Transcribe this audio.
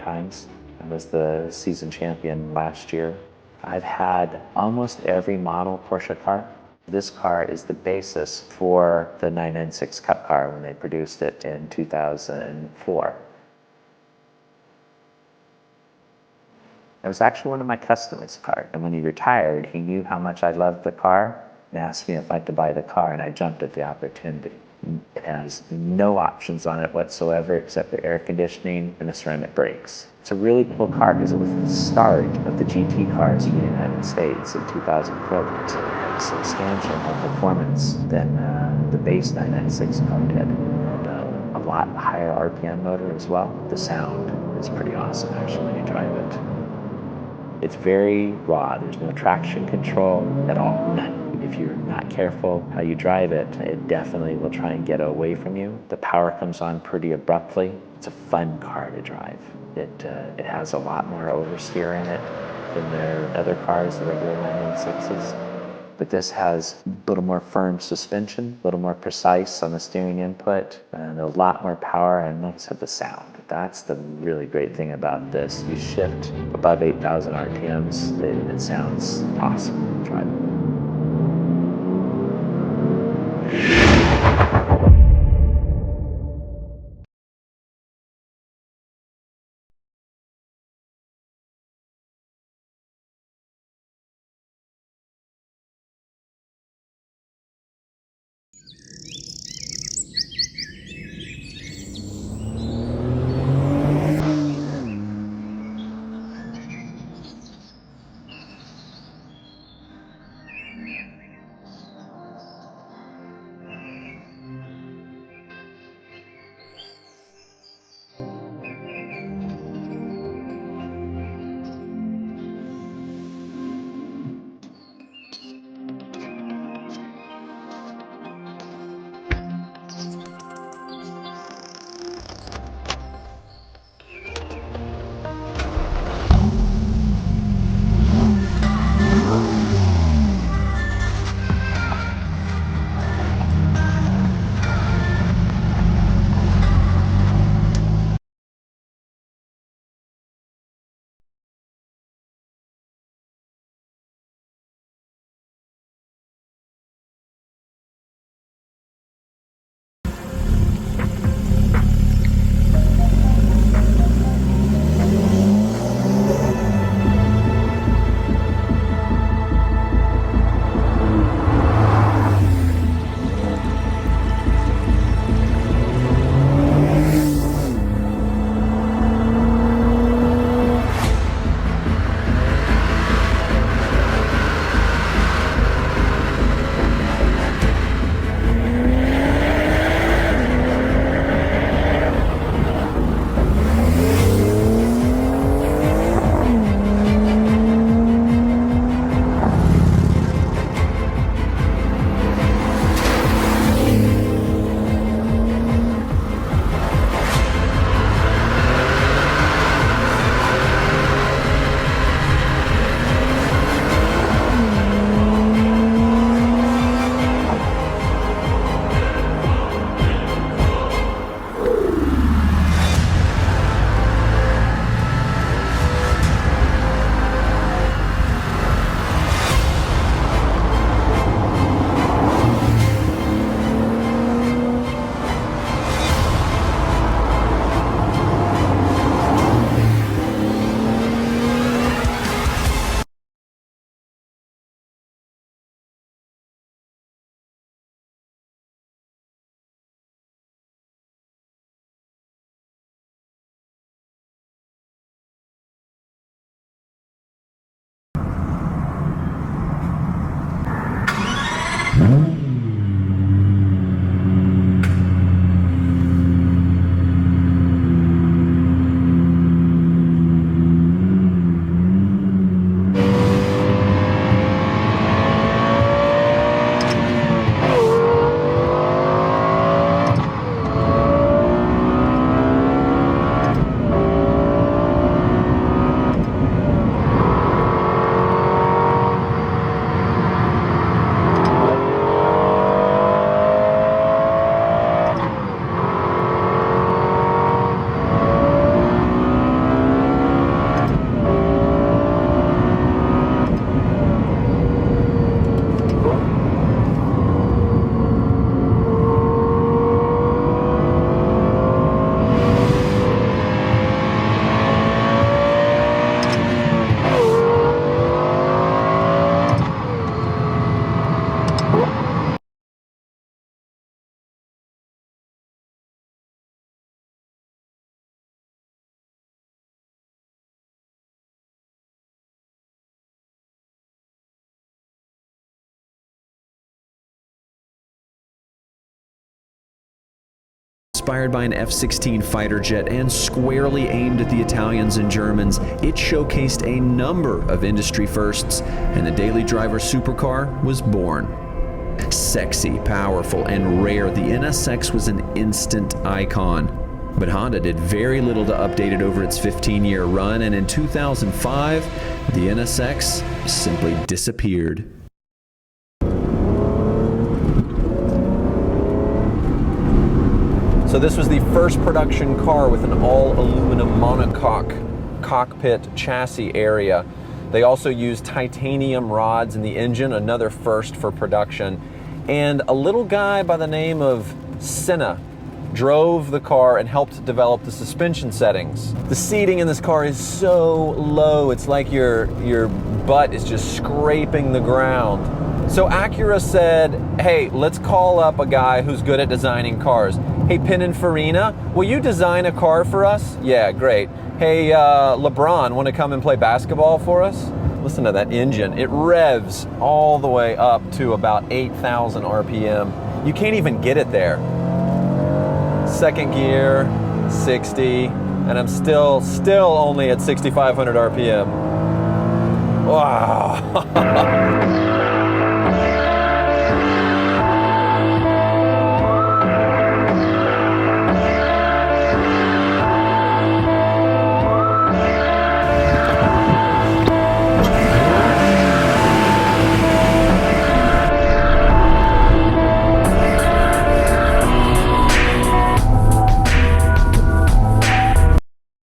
times. I was the season champion last year. I've had almost every model Porsche car. This car is the basis for the 996 Cup car when they produced it in 2004. It was actually one of my customers' cars, and when he retired, he knew how much I loved the car and asked me if I could buy the car, and I jumped at the opportunity. It has no options on it whatsoever except the air conditioning and the ceramic brakes. It's a really cool car because it was the start of the GT cars in the United States in 2004. It had substantial more performance than the base 996 car did. A lot higher RPM motor as well. The sound is pretty awesome actually when you drive it. It's very raw. There's no traction control at all. None. If you're not careful how you drive it, it definitely will try and get away from you. The power comes on pretty abruptly. It's a fun car to drive. It has a lot more oversteer in it than the other cars, the regular 996s. But this has a little more firm suspension, a little more precise on the steering input, and a lot more power, and like I said, the sound. That's the really great thing about this. You shift above 8,000 RPMs, it sounds awesome to drive. inspired by an F-16 fighter jet and squarely aimed at the Italians and Germans, it showcased a number of industry firsts, and the daily driver supercar was born. Sexy, powerful, and rare, the NSX was an instant icon. But Honda did very little to update it over its 15-year run, and in 2005, the NSX simply disappeared. So this was the first production car with an all-aluminum monocoque cockpit chassis area. They also used titanium rods in the engine, another first for production. And a little guy by the name of Senna drove the car and helped develop the suspension settings. The seating in this car is so low, it's like your butt is just scraping the ground. So Acura said, hey, let's call up a guy who's good at designing cars. Hey, Pininfarina, will you design a car for us? Yeah, great. Hey, LeBron, want to come and play basketball for us? Listen to that engine. It revs all the way up to about 8,000 RPM. You can't even get it there. Second gear, 60, and I'm still only at 6,500 RPM. Wow.